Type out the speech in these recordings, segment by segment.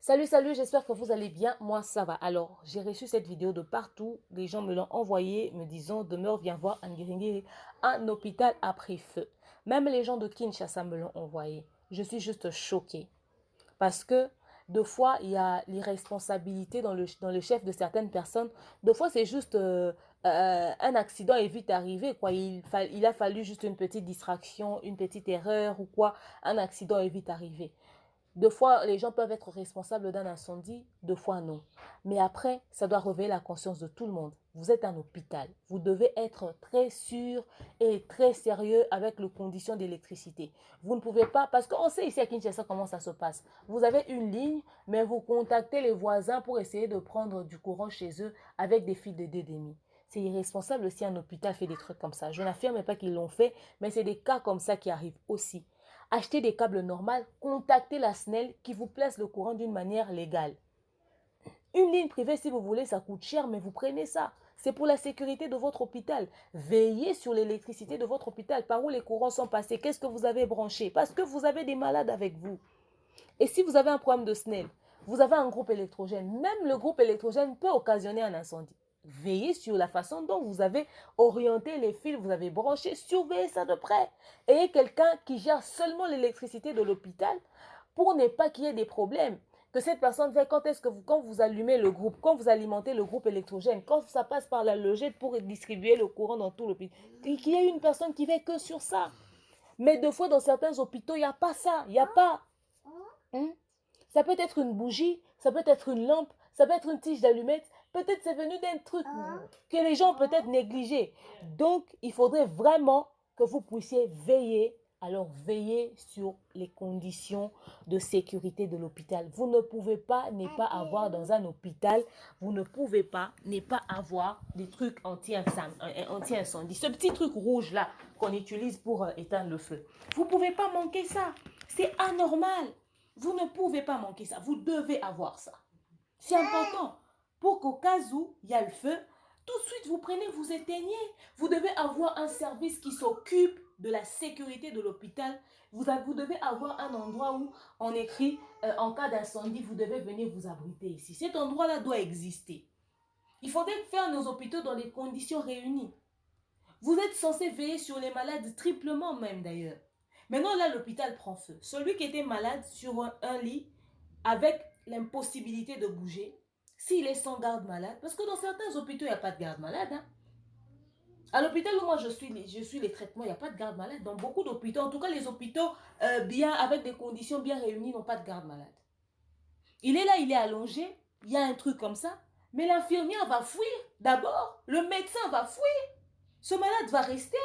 Salut, salut, j'espère que vous allez bien. Moi, ça va. Alors, j'ai reçu cette vidéo de partout. Les gens me l'ont envoyée, me disant, demeure, viens voir Angiringiri. Un hôpital a pris feu. Même les gens de Kinshasa me l'ont envoyé. Je suis juste choquée. Parce que, deux fois, il y a l'irresponsabilité dans le chef de certaines personnes. Deux fois, c'est juste un accident est vite arrivé, quoi. Il a fallu juste une petite distraction, une petite erreur ou quoi. Un accident est vite arrivé. Deux fois, les gens peuvent être responsables d'un incendie, deux fois non. Mais après, ça doit réveiller la conscience de tout le monde. Vous êtes un hôpital. Vous devez être très sûr et très sérieux avec les conditions d'électricité. Vous ne pouvez pas, parce qu'on sait ici à Kinshasa comment ça se passe. Vous avez une ligne, mais vous contactez les voisins pour essayer de prendre du courant chez eux avec des fils de 2,5. C'est irresponsable si un hôpital fait des trucs comme ça. Je n'affirme pas qu'ils l'ont fait, mais c'est des cas comme ça qui arrivent aussi. Achetez des câbles normaux, contactez la SNEL qui vous place le courant d'une manière légale. Une ligne privée, si vous voulez, ça coûte cher, mais vous prenez ça. C'est pour la sécurité de votre hôpital. Veillez sur l'électricité de votre hôpital. Par où les courants sont passés? Qu'est-ce que vous avez branché? Parce que vous avez des malades avec vous. Et si vous avez un problème de SNEL, vous avez un groupe électrogène. Même le groupe électrogène peut occasionner un incendie. Veillez sur la façon dont vous avez orienté les fils, vous avez branché, surveillez ça de près. Ayez quelqu'un qui gère seulement l'électricité de l'hôpital pour ne pas qu'il y ait des problèmes. Que cette personne fait quand est-ce que quand vous allumez le groupe, quand vous alimentez le groupe électrogène, quand ça passe par la logette pour distribuer le courant dans tout l'hôpital, qu'il y ait une personne qui fait que sur ça. Mais deux fois dans certains hôpitaux, il n'y a pas ça, il n'y a pas. Hein? Ça peut être une bougie, ça peut être une lampe, ça peut être une tige d'allumette. Peut-être c'est venu d'un truc que les gens peut-être négligé. Donc, il faudrait vraiment que vous puissiez veiller. Alors, veillez sur les conditions de sécurité de l'hôpital. Vous ne pouvez pas ne pas avoir dans un hôpital, vous ne pouvez pas ne pas avoir des trucs anti-incendie. Ce petit truc rouge là qu'on utilise pour éteindre le feu. Vous ne pouvez pas manquer ça. C'est anormal. Vous ne pouvez pas manquer ça. Vous devez avoir ça. C'est important. Pour qu'au cas où il y a le feu, tout de suite vous prenez, vous éteignez. Vous devez avoir un service qui s'occupe de la sécurité de l'hôpital. Vous devez avoir un endroit où on écrit en cas d'incendie, vous devez venir vous abriter ici. Cet endroit-là doit exister. Il faudrait faire nos hôpitaux dans les conditions réunies. Vous êtes censé veiller sur les malades triplement même d'ailleurs. Maintenant là, l'hôpital prend feu. Celui qui était malade sur un lit avec l'impossibilité de bouger, s'il est sans garde malade, parce que dans certains hôpitaux, il n'y a pas de garde malade. Hein. À l'hôpital où moi je suis les traitements, il n'y a pas de garde malade. Dans beaucoup d'hôpitaux, en tout cas les hôpitaux bien avec des conditions bien réunies n'ont pas de garde malade. Il est là, il est allongé, il y a un truc comme ça, mais l'infirmière va fuir d'abord, le médecin va fuir, ce malade va rester.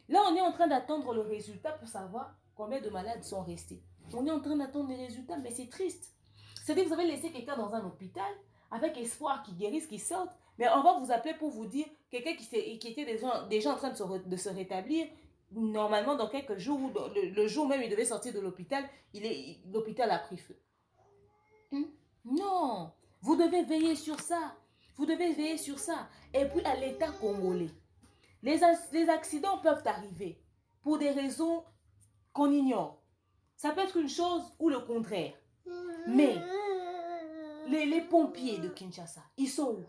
Là, on est en train d'attendre le résultat pour savoir combien de malades sont restés. On est en train d'attendre les résultats, mais c'est triste. C'est-à-dire que vous avez laissé quelqu'un dans un hôpital avec espoir qu'il guérisse, qu'il sorte, mais on va vous appeler pour vous dire quelqu'un qui était déjà en train de se rétablir, normalement dans quelques jours, le jour même il devait sortir de l'hôpital, l'hôpital a pris feu. Non, vous devez veiller sur ça. Vous devez veiller sur ça. Et puis à l'État congolais, les accidents peuvent arriver pour des raisons qu'on ignore. Ça peut être une chose ou le contraire. Mais les pompiers de Kinshasa, ils sont où?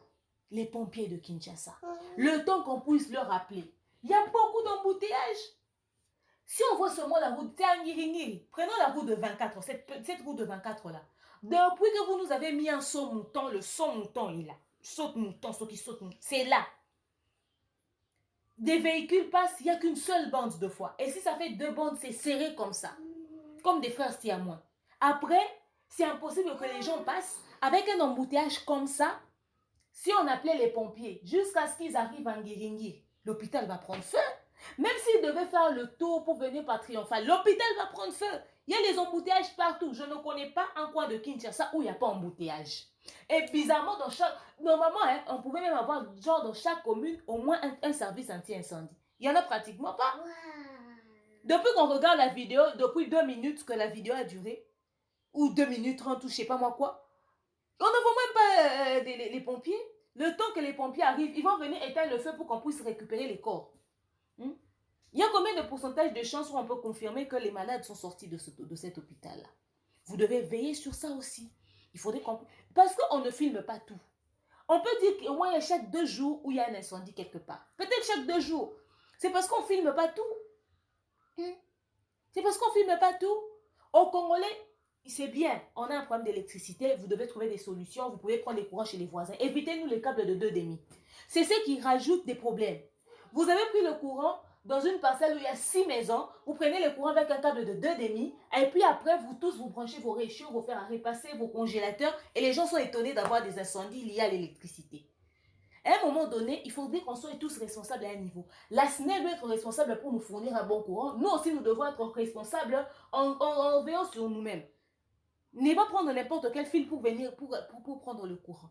Les pompiers de Kinshasa. Le temps qu'on puisse leur rappeler. Il y a beaucoup d'embouteillages. Si on voit seulement la route Tangiringiri, prenons la route de 24, cette route de 24 là. Depuis que vous nous avez mis un saut mouton, le saut mouton est là. Saute mouton, saut qui saute mouton, c'est là. Des véhicules passent, il n'y a qu'une seule bande de fois. Et si ça fait deux bandes, c'est serré comme ça. Comme des frères siamois. Après, c'est impossible que les gens passent avec un embouteillage comme ça. Si on appelait les pompiers, jusqu'à ce qu'ils arrivent à Ngiringiri, l'hôpital va prendre feu. Même s'ils devaient faire le tour pour venir par Triomphal, l'hôpital va prendre feu. Il y a des embouteillages partout. Je ne connais pas un coin de Kinshasa où il n'y a pas d'embouteillage. Et bizarrement, normalement, hein, on pouvait même avoir genre dans chaque commune au moins un service anti-incendie. Il n'y en a pratiquement pas. Depuis qu'on regarde la vidéo, depuis 2 minutes que la vidéo a duré, ou 2 minutes 30 ou je sais pas moi quoi, on ne voit même pas les pompiers. Le temps que les pompiers arrivent, ils vont venir éteindre le feu pour qu'on puisse récupérer les corps. Il y a combien de pourcentage de chances où on peut confirmer que les malades sont sortis de cet hôpital-là? Vous devez veiller sur ça aussi. Il faudrait qu'on... Parce qu'on ne filme pas tout. On peut dire qu'il y a chaque 2 jours où il y a un incendie quelque part. Peut-être chaque 2 jours. C'est parce qu'on ne filme pas tout. C'est parce qu'on ne filme pas tout. Au Congolais, c'est bien. On a un problème d'électricité. Vous devez trouver des solutions. Vous pouvez prendre les courants chez les voisins. Évitez-nous les câbles de 2,5. C'est ce qui rajoute des problèmes. Vous avez pris le courant dans une parcelle où il y a 6 maisons. Vous prenez le courant avec un câble de 2,5. Et puis après, vous tous, vous branchez vos réchauds, vos fers à repasser, vos congélateurs. Et les gens sont étonnés d'avoir des incendies liés à l'électricité. À un moment donné, il faudrait qu'on soit tous responsables à un niveau. La SNEL doit être responsable pour nous fournir un bon courant. Nous aussi, nous devons être responsables en veillant sur nous-mêmes. Ne pas prendre n'importe quel fil pour venir pour prendre le courant.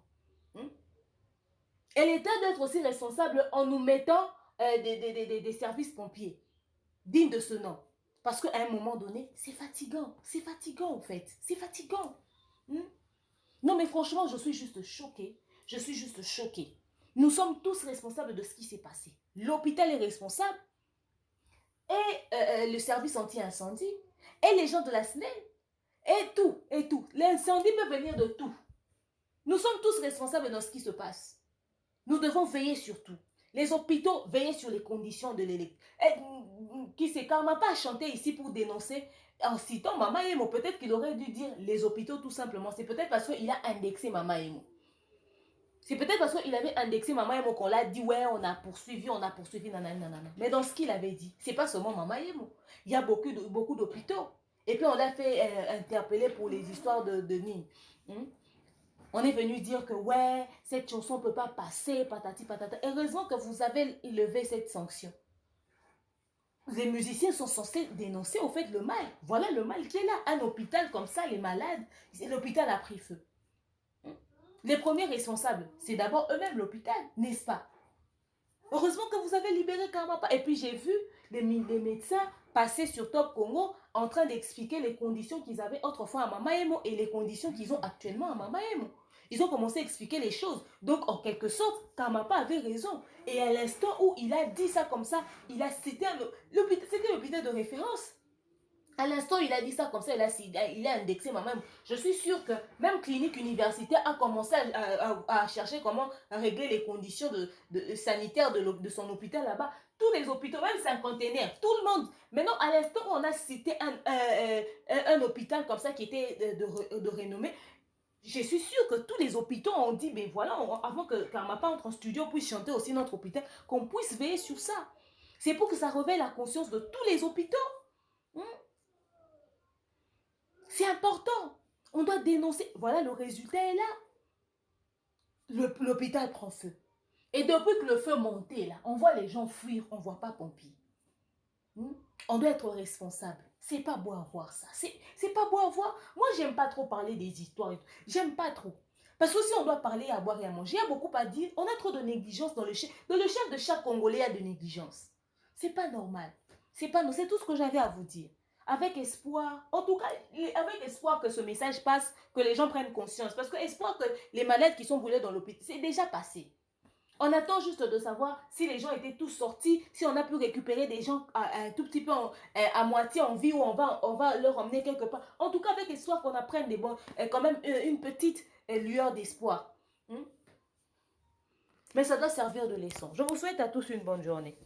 Et l'État doit être aussi responsable en nous mettant des services pompiers dignes de ce nom. Parce qu'à un moment donné, c'est fatigant. C'est fatigant en fait. C'est fatigant. Non mais franchement, je suis juste choquée. Je suis juste choquée. Nous sommes tous responsables de ce qui s'est passé. L'hôpital est responsable et le service anti-incendie et les gens de la SNEL et tout, et tout. L'incendie peut venir de tout. Nous sommes tous responsables de ce qui se passe. Nous devons veiller sur tout. Les hôpitaux, veiller sur les conditions de l'électricité. Qui s'est quand même pas chanté ici pour dénoncer en citant Mama Emo. Peut-être qu'il aurait dû dire les hôpitaux tout simplement. C'est peut-être parce qu'il a indexé Mama Emo. C'est peut-être parce qu'il avait indexé Mama Emo qu'on l'a dit, ouais, on a poursuivi, nanana. Mais dans ce qu'il avait dit, c'est pas seulement Mama Emo. Il y a beaucoup d'hôpitaux. Et puis on l'a fait interpeller pour les histoires de Nîmes. On est venu dire que ouais, cette chanson ne peut pas passer, patati patata. Heureusement que vous avez levé cette sanction. Les musiciens sont censés dénoncer au fait le mal. Voilà le mal qui est là. Un hôpital comme ça, les malades, l'hôpital a pris feu. Les premiers responsables, c'est d'abord eux-mêmes l'hôpital, n'est-ce pas? Heureusement que vous avez libéré Karmapa. Et puis j'ai vu les médecins passer sur Top Congo en train d'expliquer les conditions qu'ils avaient autrefois à Mama Emo et les conditions qu'ils ont actuellement à Mama Emo. Ils ont commencé à expliquer les choses. Donc, en quelque sorte, Karmapa avait raison. Et à l'instant où il a dit ça comme ça, il a cité c'était l'hôpital de référence. À l'instant, il a dit ça comme ça, il a indexé moi-même. Je suis sûre que même Clinique Universitaire a commencé à chercher comment régler les conditions sanitaires de son hôpital là-bas. Tous les hôpitaux, même cinquantenaire, tout le monde. Maintenant, à l'instant où on a cité un hôpital comme ça qui était de renommée, je suis sûre que tous les hôpitaux ont dit, ben voilà, avant que Karmapa entre en studio puisse chanter aussi notre hôpital, qu'on puisse veiller sur ça. C'est pour que ça réveille la conscience de tous les hôpitaux. C'est important. On doit dénoncer. Voilà, le résultat est là. L'hôpital prend feu. Et depuis que le feu montait, là, on voit les gens fuir, on ne voit pas pompiers. On doit être responsable. C'est pas beau à voir ça. C'est pas beau à voir. Moi, j'aime pas trop parler des histoires. J'aime pas trop. Parce que si on doit parler à boire et à manger, il y a beaucoup à dire. On a trop de négligence dans le chef. Dans le chef de chaque Congolais, il y a de négligence. C'est pas normal. C'est tout ce que j'avais à vous dire. Avec espoir, en tout cas, avec espoir que ce message passe, que les gens prennent conscience. Parce que espoir que les malades qui sont brûlés dans l'hôpital, c'est déjà passé. On attend juste de savoir si les gens étaient tous sortis, si on a pu récupérer des gens un tout petit peu à moitié en vie ou on va leur emmener quelque part. En tout cas, avec espoir qu'on apprenne quand même une petite lueur d'espoir. Mais ça doit servir de leçon. Je vous souhaite à tous une bonne journée.